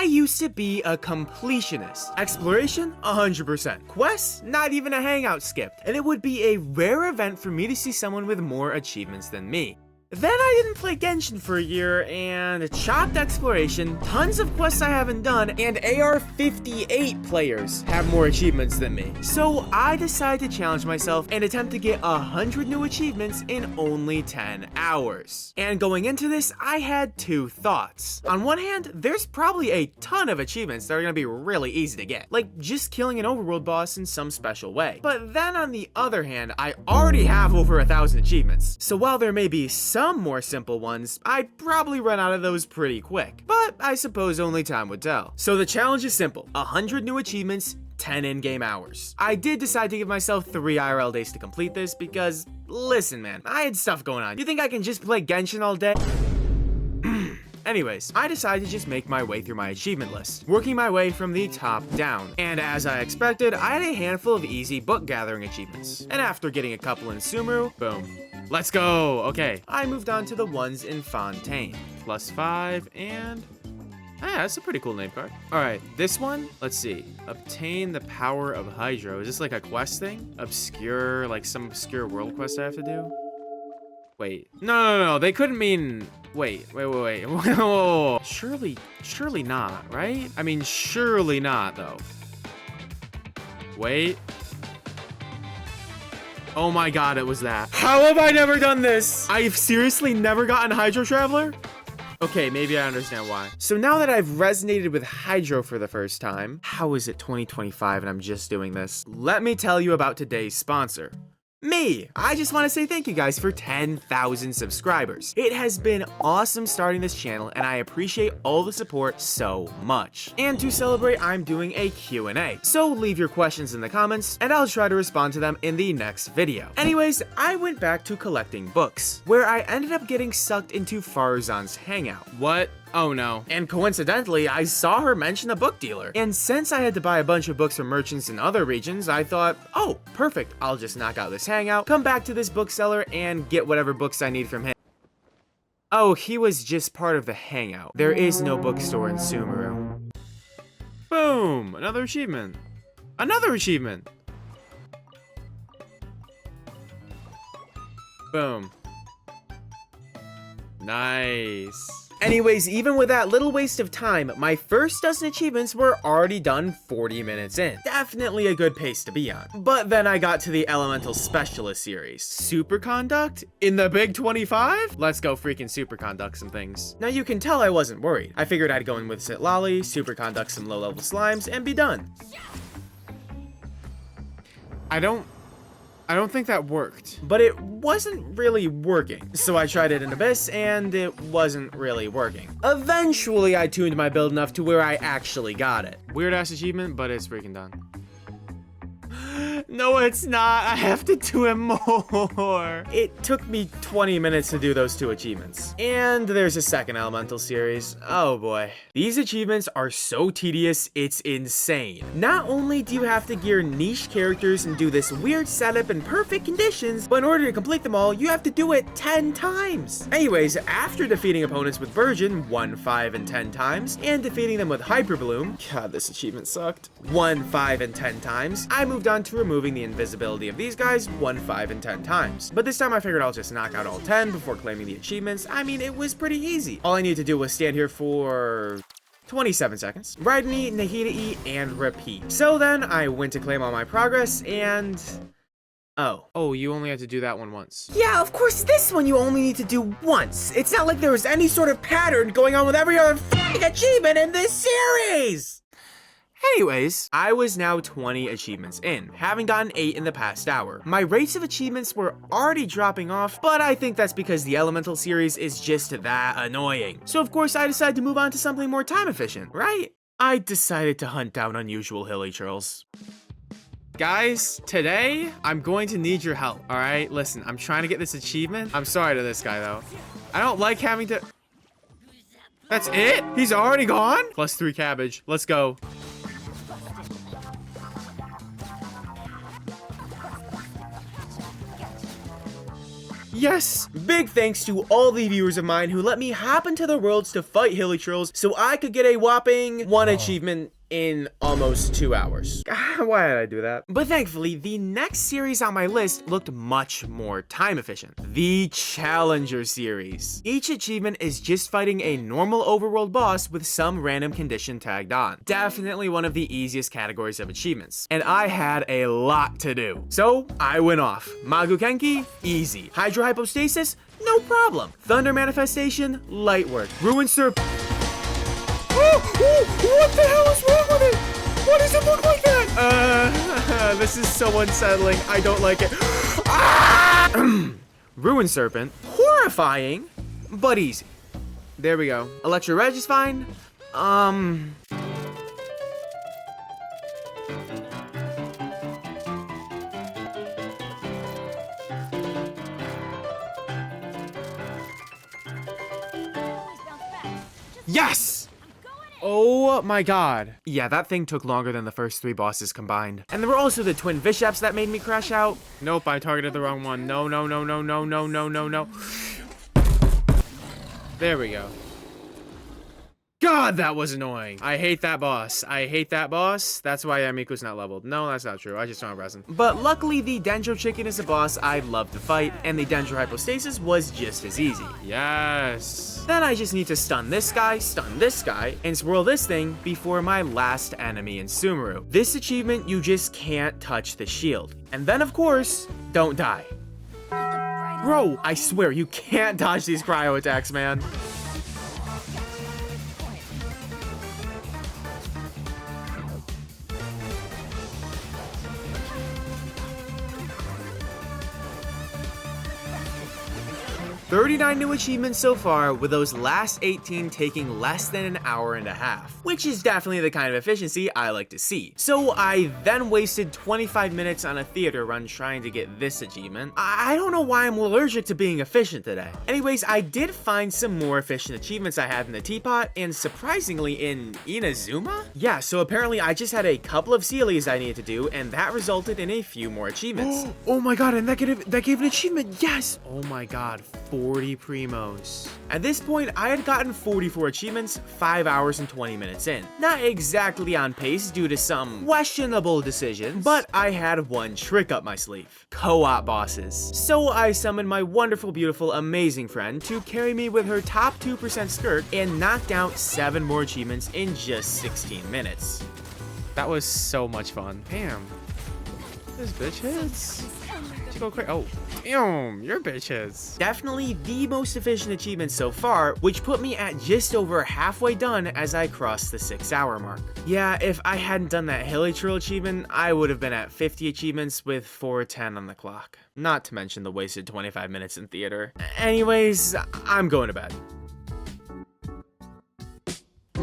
I used to be a completionist. Exploration, 100%. Quests, not even a hangout skipped. And it would be a rare event for me to see someone with more achievements than me. Then I didn't play Genshin for a year, and chopped exploration, tons of quests I haven't done, and AR58 players have more achievements than me. So I decided to challenge myself and attempt to get 100 new achievements in only 10 hours. And going into this, I had two thoughts. On one hand, there's probably a ton of achievements that are gonna be really easy to get, like just killing an overworld boss in some special way. But then on the other hand, I already have over 1,000 achievements. So while there may be some more simple ones, I'd probably run out of those pretty quick. But I suppose only time would tell. So the challenge is simple: 100 new achievements, 10 in-game hours. I did decide to give myself 3 IRL days to complete this because, listen man, I had stuff going on. You think I can just play Genshin all day? Anyways, I decided to just make my way through my achievement list, working my way from the top down. And as I expected, I had a handful of easy book gathering achievements. And after getting a couple in Sumeru, boom. Let's go! Okay, I moved on to the ones in Fontaine. +5 and... ah, that's a pretty cool name card. Alright, this one, let's see. Obtain the power of Hydro. Is this like a quest thing? Obscure, like some obscure world quest I have to do? Wait. No. They couldn't mean... Wait. Whoa. Surely not, right? I mean, surely not, though. Wait. Oh my god, it was that. How have I never done this? I've seriously never gotten Hydro Traveler? Okay, maybe I understand why. So now that I've resonated with Hydro for the first time, how is it 2025 and I'm just doing this? Let me tell you about today's sponsor. Me! I just want to say thank you guys for 10,000 subscribers. It has been awesome starting this channel and I appreciate all the support so much. And to celebrate, I'm doing a Q&A. So leave your questions in the comments and I'll try to respond to them in the next video. Anyways, I went back to collecting books, where I ended up getting sucked into Farzan's hangout. What? Oh no. And coincidentally, I saw her mention a book dealer. And since I had to buy a bunch of books from merchants in other regions, I thought, oh, perfect. I'll just knock out this hangout, come back to this bookseller, and get whatever books I need from him. Oh, he was just part of the hangout. There is no bookstore in Sumeru. Boom! Another achievement. Another achievement! Boom. Nice. Anyways, even with that little waste of time, my first dozen achievements were already done 40 minutes in. Definitely a good pace to be on. But then I got to the Elemental Specialist series. Superconduct? In the big 25? Let's go freaking superconduct some things. Now you can tell I wasn't worried. I figured I'd go in with Sitlali, superconduct some low-level slimes, and be done. I don't think that worked, but it wasn't really working. So I tried it in Abyss and it wasn't really working. Eventually I tuned my build enough to where I actually got it. Weird ass achievement, but it's freaking done. No, it's not. I have to do it more. It took me 20 minutes to do those 2 achievements. And there's a second Elemental series. Oh boy. These achievements are so tedious, it's insane. Not only do you have to gear niche characters and do this weird setup in perfect conditions, but in order to complete them all, you have to do it 10 times. Anyways, after defeating opponents with Virgin 1, 5, and 10 times, and defeating them with Hyper Bloom, god, this achievement sucked, 1, 5, and 10 times, I moved on to removing the invisibility of these guys 1, 5, and 10 times. But this time I figured I'll just knock out all 10 before claiming the achievements. I mean, it was pretty easy. All I needed to do was stand here for 27 seconds, ride an E, Nahida E, and repeat. So then I went to claim all my progress and... Oh, you only have to do that one once. Yeah, of course this one you only need to do once. It's not like there was any sort of pattern going on with every other f***ing achievement in this series! Anyways, I was now 20 achievements in, having gotten 8 in the past hour. My rates of achievements were already dropping off, but I think that's because the Elemental series is just that annoying. So of course I decided to move on to something more time efficient, right? I decided to hunt down unusual hilly churls. Guys, today, I'm going to need your help, alright? Listen, I'm trying to get this achievement. I'm sorry to this guy though. I don't like having to... That's it? He's already gone? +3 cabbage, let's go. Yes! Big thanks to all the viewers of mine who let me hop into the worlds to fight hilichurls so I could get a whopping 1 achievement in almost 2 hours. Why did I do that? But thankfully, the next series on my list looked much more time efficient. The Challenger series. Each achievement is just fighting a normal overworld boss with some random condition tagged on. Definitely one of the easiest categories of achievements. And I had a lot to do. So I went off. Magu Kenki, easy. Hydrohypostasis, no problem. Thunder Manifestation, light work. Ruin Serp. What the hell is wrong with it? Why does it look like that? This is so unsettling. I don't like it. Ruin Serpent. Horrifying, but easy. There we go. Electro Reg is fine. Yes! Oh my god. Yeah, that thing took longer than the first 3 bosses combined. And there were also the twin Vishaps that made me crash out. Nope, I targeted the wrong one. No. There we go. God, that was annoying. I hate that boss. I hate that boss. That's why Amiku's not leveled. No, that's not true. I just don't resin. But luckily, the Dendro Chicken is a boss I love to fight, and the Dendro Hypostasis was just as easy. Yes. Then I just need to stun this guy, and swirl this thing before my last enemy in Sumeru. This achievement, you just can't touch the shield. And then, of course, don't die. Bro, I swear, you can't dodge these cryo attacks, man. 39 new achievements so far, with those last 18 taking less than an hour and a half, which is definitely the kind of efficiency I like to see. So I then wasted 25 minutes on a theater run trying to get this achievement. I don't know why I'm allergic to being efficient today. Anyways, I did find some more efficient achievements I had in the teapot, and surprisingly in Inazuma? Yeah, so apparently I just had a couple of Sealies I needed to do, and that resulted in a few more achievements. Oh my god, and that gave an achievement, yes! Oh my god, 40 primos. At this point, I had gotten 44 achievements 5 hours and 20 minutes in. Not exactly on pace due to some questionable decisions, but I had one trick up my sleeve. Co-op bosses. So I summoned my wonderful, beautiful, amazing friend to carry me with her top 2% skirt and knocked out 7 more achievements in just 16 minutes. That was so much fun. Damn. This bitch hits. Go crazy. Oh, damn, you're bitches. Definitely the most efficient achievement so far, which put me at just over halfway done as I crossed the 6-hour mark. Yeah, if I hadn't done that Hilichurl achievement, I would have been at 50 achievements with 4:10 on the clock. Not to mention the wasted 25 minutes in theater. Anyways, I'm going to bed.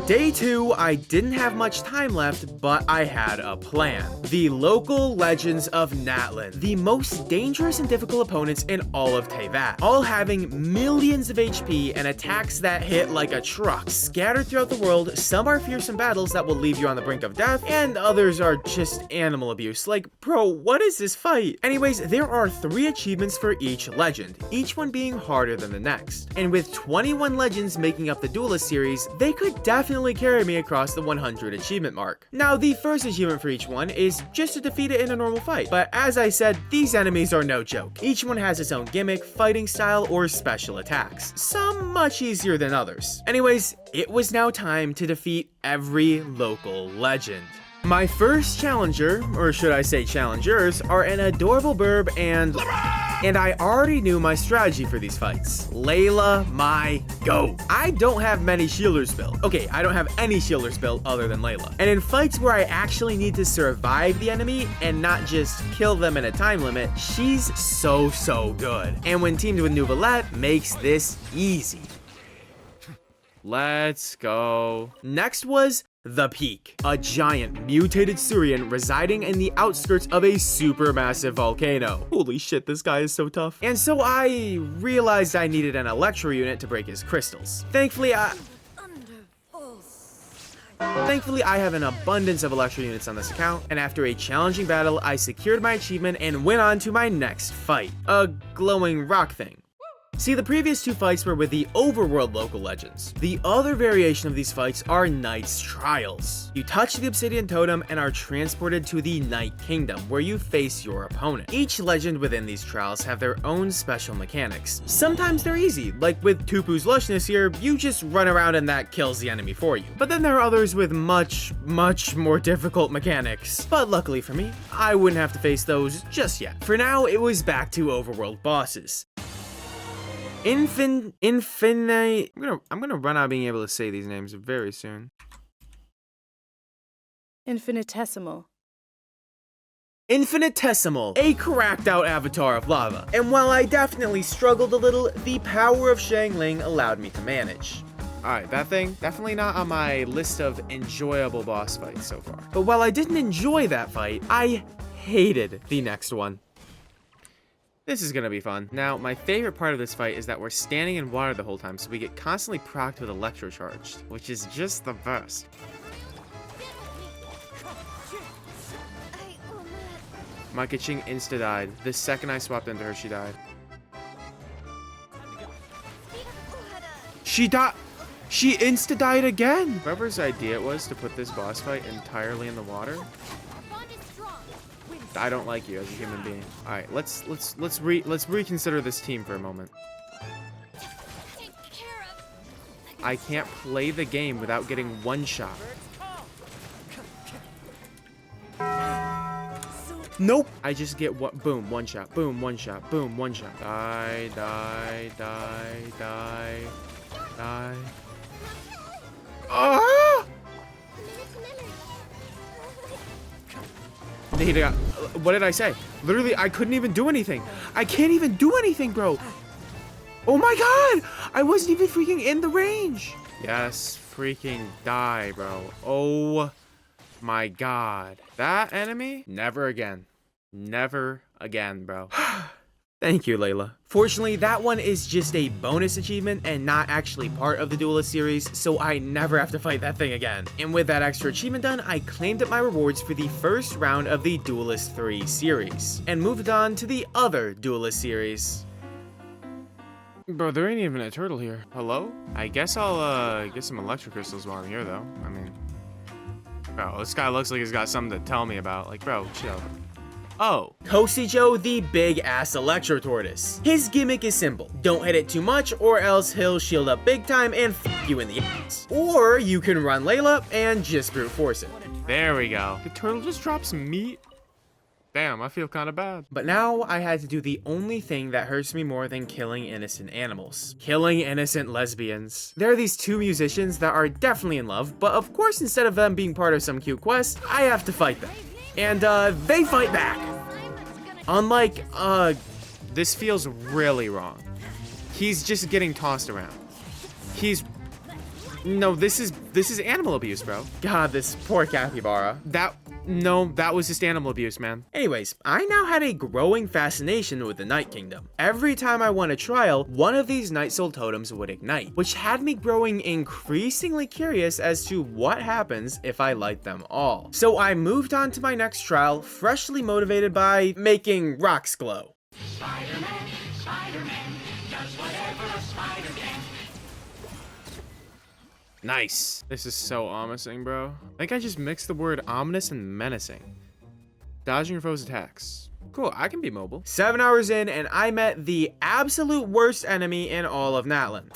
Day 2, I didn't have much time left, but I had a plan. The local legends of Natlan, the most dangerous and difficult opponents in all of Teyvat, all having millions of HP and attacks that hit like a truck. Scattered throughout the world, some are fearsome battles that will leave you on the brink of death, and others are just animal abuse. Like, bro, what is this fight? Anyways, there are 3 achievements for each legend, each one being harder than the next. And with 21 legends making up the Duelist series, they could definitely carry me across the 100 achievement mark. Now, the first achievement for each one is just to defeat it in a normal fight, but as I said, these enemies are no joke. Each one has its own gimmick, fighting style, or special attacks, some much easier than others. Anyways, it was now time to defeat every local legend. My first challenger, or should I say challengers, are an adorable burb and I already knew my strategy for these fights. Layla, my goat. I don't have many shielders built. Okay, I don't have any shielders built other than Layla. And in fights where I actually need to survive the enemy and not just kill them in a time limit, she's so good. And when teamed with Nuvolette, makes this easy. Let's go. Next was the Peak, a giant mutated Surian residing in the outskirts of a supermassive volcano. Holy shit, this guy is so tough. And so I realized I needed an Electro unit to break his crystals. Thankfully, I have an abundance of Electro units on this account, and after a challenging battle, I secured my achievement and went on to my next fight, a glowing rock thing. See, the previous 2 fights were with the overworld local legends. The other variation of these fights are Knight's Trials. You touch the Obsidian Totem and are transported to the Night Kingdom, where you face your opponent. Each legend within these trials have their own special mechanics. Sometimes they're easy, like with Tupu's Lushness here, you just run around and that kills the enemy for you. But then there are others with much more difficult mechanics. But luckily for me, I wouldn't have to face those just yet. For now, it was back to overworld bosses. I'm gonna run out being able to say these names very soon. Infinitesimal. Infinitesimal, a cracked out avatar of lava. And while I definitely struggled a little, the power of Shangling allowed me to manage. Alright, that thing, definitely not on my list of enjoyable boss fights so far. But while I didn't enjoy that fight, I hated the next one. This is gonna be fun. Now, my favorite part of this fight is that we're standing in water the whole time, so we get constantly procced with electrocharged, which is just the best. My Kaching insta-died. The second I swapped into her, she died. She died! She insta-died again! Whoever's idea it was to put this boss fight entirely in the water, I don't like you as a human being. Alright, let's reconsider this team for a moment. I can't play the game without getting one shot. Nope. I just get what? Boom, one shot. Boom, one shot. Boom, one shot. Die, die, die, die, die. Ah! What did I say? Literally, I couldn't even do anything. I can't even do anything, bro. Oh my god! I wasn't even freaking in the range. Yes, freaking die, bro. Oh my god. That enemy? Never again. Never again, bro. Thank you, Layla. Fortunately, that one is just a bonus achievement and not actually part of the Duelist series, so I never have to fight that thing again. And with that extra achievement done, I claimed up my rewards for the first round of the Duelist 3 series, and moved on to the other Duelist series. Bro, there ain't even a turtle here. Hello? I guess I'll, get some electric crystals while I'm here, though. I mean... Bro, this guy looks like he's got something to tell me about. Like, bro, chill. Oh, Kosijo, the big-ass Electro Tortoise. His gimmick is simple. Don't hit it too much, or else he'll shield up big time and f you in the ass. Or you can run Layla and just brute force it. There we go. The turtle just drops meat. Damn, I feel kind of bad. But now I had to do the only thing that hurts me more than killing innocent animals. Killing innocent lesbians. There are these 2 musicians that are definitely in love, but of course instead of them being part of some cute quest, I have to fight them. And, they fight back. Unlike, this feels really wrong. He's just getting tossed around. No, this is animal abuse, bro. God, this poor capybara. That was just animal abuse, man. Anyways, I now had a growing fascination with the Night Kingdom. Every time I won a trial, one of these Night Soul totems would ignite, which had me growing increasingly curious as to what happens if I light them all. So I moved on to my next trial, freshly motivated by making rocks glow. Spider-Man, Spider-Man, does whatever a spider can. Nice. This is so ominous, bro. I think I just mixed the word ominous and menacing. Dodging your foe's attacks. Cool, I can be mobile. 7 hours in, and I met the absolute worst enemy in all of Natlan.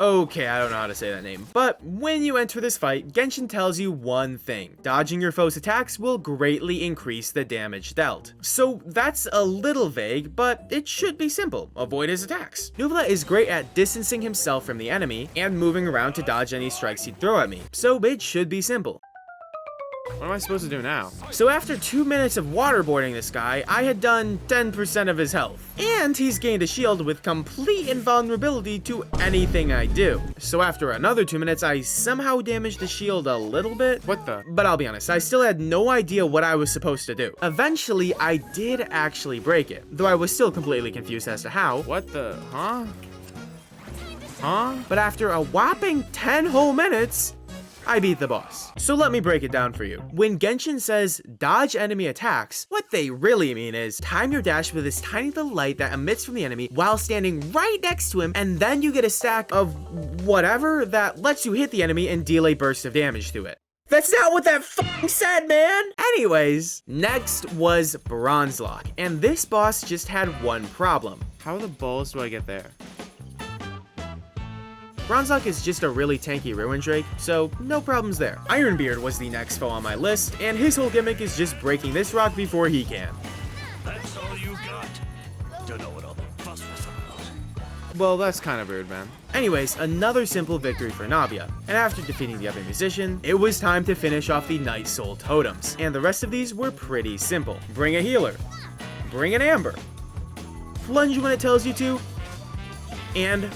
Okay, I don't know how to say that name. But when you enter this fight, Genshin tells you one thing. Dodging your foe's attacks will greatly increase the damage dealt. So that's a little vague, but it should be simple. Avoid his attacks. Nuvla is great at distancing himself from the enemy and moving around to dodge any strikes he'd throw at me. So it should be simple. What am I supposed to do now? So after 2 minutes of waterboarding this guy, I had done 10% of his health. And he's gained a shield with complete invulnerability to anything I do. So after another 2 minutes, I somehow damaged the shield a little bit. What the? But I'll be honest, I still had no idea what I was supposed to do. Eventually, I did actually break it, though I was still completely confused as to how. What the? Huh? But after a whopping 10 whole minutes, I beat the boss. So let me break it down for you. When Genshin says dodge enemy attacks, what they really mean is time your dash with this tiny little light that emits from the enemy while standing right next to him, and then you get a stack of whatever that lets you hit the enemy and deal a burst of damage to it. That's not what that f***ing said, man! Anyways, next was Bronze Lock, and this boss just had one problem. How the balls do I get there? Bronze Lock is just a really tanky Ruin Drake, so no problems there. Ironbeard was the next foe on my list, and his whole gimmick is just breaking this rock before he can. That's all you got. Don't know what all the fuss was about. Well, that's kind of rude, man. Anyways, another simple victory for Navia, and after defeating the other musician, it was time to finish off the Night Soul totems, and the rest of these were pretty simple. Bring a healer, bring an amber, plunge when it tells you to, and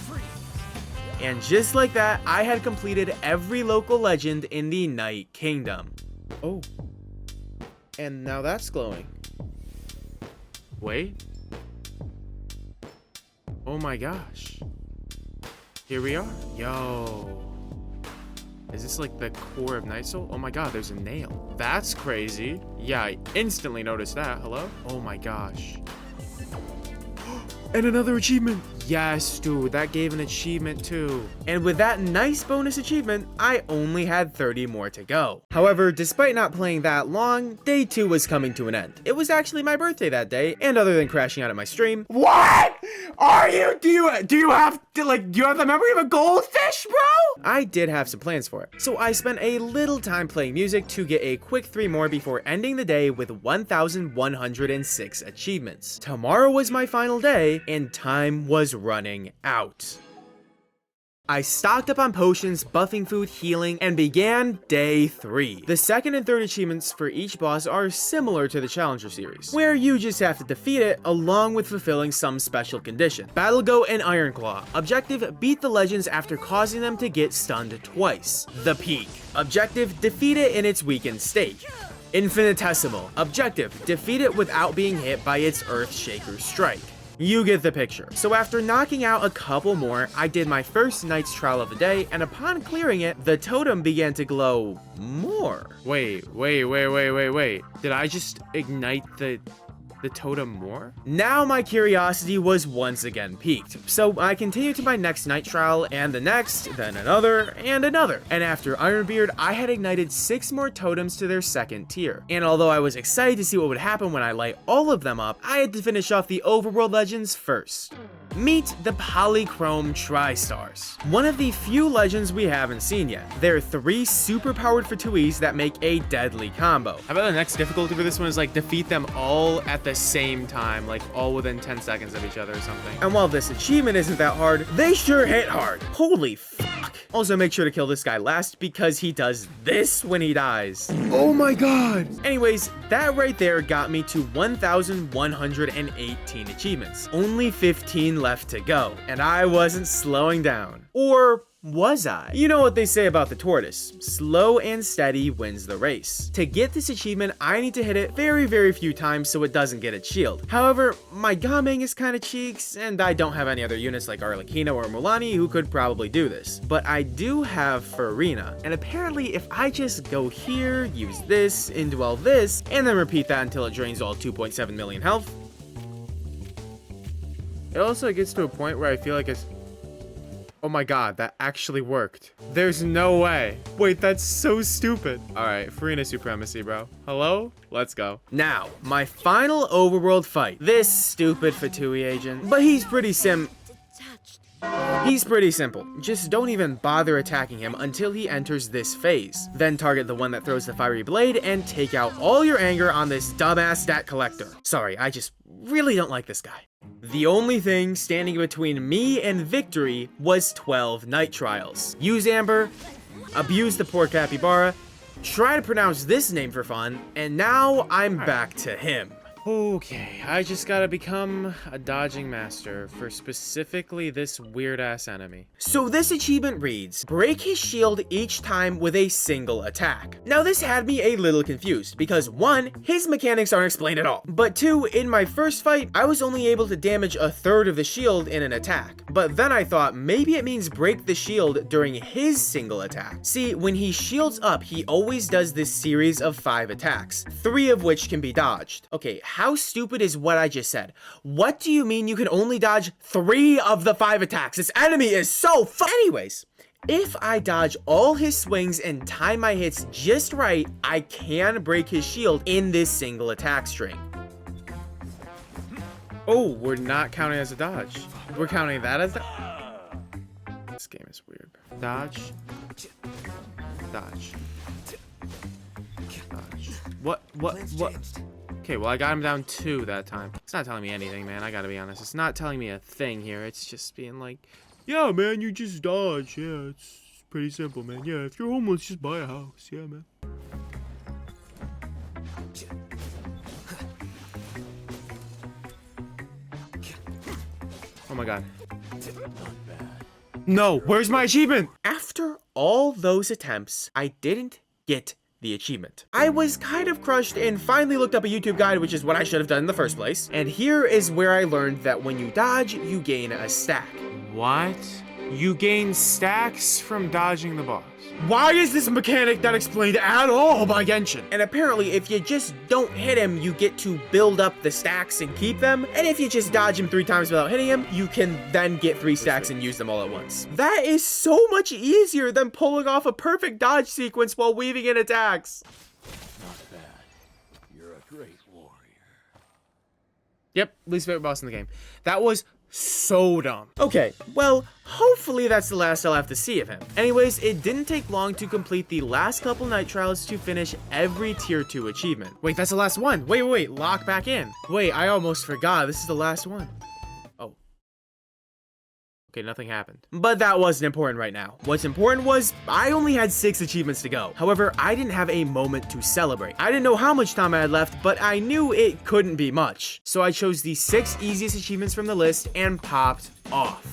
just like that, I had completed every local legend in the Night Kingdom. Oh, and now that's glowing. Wait. Oh my gosh. Here we are. Yo. Is this like the core of Night Soul? Oh my god, there's a nail. That's crazy. Yeah, I instantly noticed that. Hello? Oh my gosh. And another achievement. Yes, dude, that gave an achievement too. And with that nice bonus achievement, I only had 30 more to go. However, despite not playing that long, day 2 was coming to an end. It was actually my birthday that day, and other than crashing out at my stream, what are you? Do you have the memory of a goldfish, bro? I did have some plans for it. So I spent a little time playing music to get a quick 3 more before ending the day with 1,106 achievements. Tomorrow was my final day, and time was running out. I stocked up on potions, buffing food, healing, and began day 3. The second and third achievements for each boss are similar to the Challenger series, where you just have to defeat it along with fulfilling some special condition. Battle Goat and Ironclaw. Objective, beat the legends after causing them to get stunned twice. The Peak. Objective, defeat it in its weakened state. Infinitesimal. Objective, defeat it without being hit by its Earthshaker strike. You get the picture. So after knocking out a couple more, I did my first Knight's Trial of the day, and upon clearing it, the totem began to glow more. Wait. Did I just ignite the totem more? Now my curiosity was once again piqued, so I continued to my next night trial, and the next, then another, and another. And after Ironbeard, I had ignited 6 more totems to their second tier. And although I was excited to see what would happen when I light all of them up, I had to finish off the overworld legends first. Meet the Polychrome Tri-Stars. One of the few legends we haven't seen yet. They're 3 super powered Fatuis that make a deadly combo. How about the next difficulty for this one is like defeat them all at the same time, like all within 10 seconds of each other or something. And while this achievement isn't that hard, they sure hit hard. Holy fuck. Also make sure to kill this guy last because he does this when he dies. Oh my god. Anyways, that right there got me to 1,118 achievements. Only 15 left to go, and I wasn't slowing down. Or was I? You know what they say about the tortoise, slow and steady wins the race. To get this achievement, I need to hit it very few times so it doesn't get its shield. However, my Gaming is kinda cheeks, and I don't have any other units like Arlecchino or Mulani who could probably do this. But I do have Farina, and apparently if I just go here, use this, indwell this, and then repeat that until it drains all 2.7 million health. It also gets to a point where I feel like it's... Oh my god, that actually worked. There's no way. Wait, that's so stupid. Alright, Farina supremacy, bro. Hello? Let's go. Now, my final overworld fight. This stupid Fatui agent. But he's pretty simple. Just don't even bother attacking him until he enters this phase. Then target the one that throws the fiery blade and take out all your anger on this dumbass stat collector. Sorry, I just really don't like this guy. The only thing standing between me and victory was 12 night trials. Use Amber, abuse the poor capybara, try to pronounce this name for fun, and now I'm back to him. Okay, I just gotta become a dodging master for specifically this weird-ass enemy. So this achievement reads, break his shield each time with a single attack. Now this had me a little confused, because 1, his mechanics aren't explained at all, but 2, in my first fight, I was only able to damage a third of the shield in an attack. But then I thought maybe it means break the shield during his single attack. See, when he shields up, he always does this series of 5 attacks, 3 of which can be dodged. Okay, how stupid is what I just said? What do you mean you can only dodge 3 of the 5 attacks? This enemy is so Anyways, if I dodge all his swings and time my hits just right, I can break his shield in this single attack string. Oh, we're not counting as a dodge. We're counting that as This game is weird. Dodge. Dodge. Dodge. What? Okay, well, I got him down 2 that time. It's not telling me anything, man. I gotta be honest. It's not telling me a thing here. It's just being like, yeah, man, you just dodge. Yeah, it's pretty simple, man. Yeah, if you're homeless, just buy a house. Yeah, man. Oh my god. No, where's my achievement? After all those attempts, I didn't get the achievement. I was kind of crushed and finally looked up a YouTube guide, which is what I should have done in the first place. And here is where I learned that when you dodge, you gain a stack. What? You gain stacks from dodging the boss. Why is this mechanic not explained at all by Genshin? And apparently, if you just don't hit him, you get to build up the stacks and keep them. And if you just dodge him 3 times without hitting him, you can then get 3 stacks and use them all at once. That is so much easier than pulling off a perfect dodge sequence while weaving in attacks. Not bad. You're a great warrior. Yep, least favorite boss in the game. That was so dumb. Okay, well, hopefully that's the last I'll have to see of him. Anyways, it didn't take long to complete the last couple night trials to finish every tier 2 achievement. Wait, that's the last one. Wait, lock back in. Wait, I almost forgot. This is the last one. Oh. Okay, nothing happened. But that wasn't important right now. What's important was I only had 6 achievements to go. However, I didn't have a moment to celebrate. I didn't know how much time I had left, but I knew it couldn't be much. So I chose the 6 easiest achievements from the list and popped off.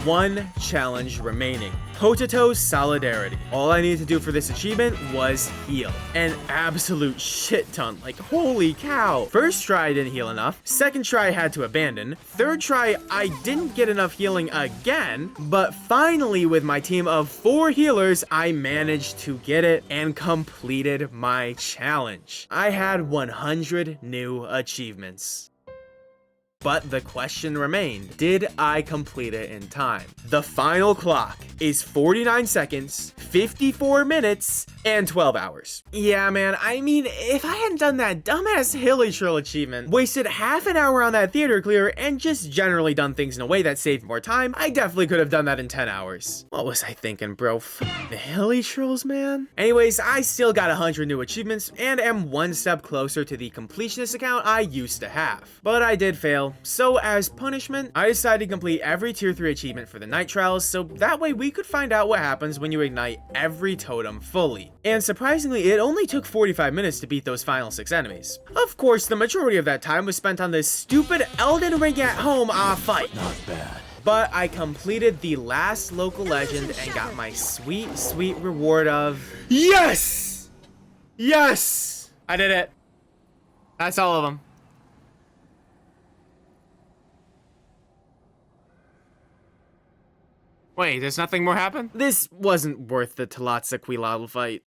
1 challenge remaining. Toe-to-toe solidarity. All I needed to do for this achievement was heal. An absolute shit ton, like holy cow. First try I didn't heal enough. Second try I had to abandon. Third try I didn't get enough healing again. But finally with my team of 4 healers, I managed to get it and completed my challenge. I had 100 new achievements. But the question remained, did I complete it in time? The final clock is 49 seconds, 54 minutes, and 12 hours. Yeah, man, I mean, if I hadn't done that dumbass Hilly Trill achievement, wasted half an hour on that theater clear, and just generally done things in a way that saved more time, I definitely could have done that in 10 hours. What was I thinking, bro? The Hilly Trills, man? Anyways, I still got 100 new achievements, and am 1 step closer to the completionist account I used to have. But I did fail. So as punishment, I decided to complete every tier 3 achievement for the night trials, so that way we could find out what happens when you ignite every totem fully. And surprisingly, it only took 45 minutes to beat those final 6 enemies. Of course, the majority of that time was spent on this stupid Elden Ring at home fight. Not bad. But I completed the last local legend and got my sweet reward of yes! Yes! I did it. That's all of them. Wait, there's nothing more happen? This wasn't worth the Talatza Quilal fight.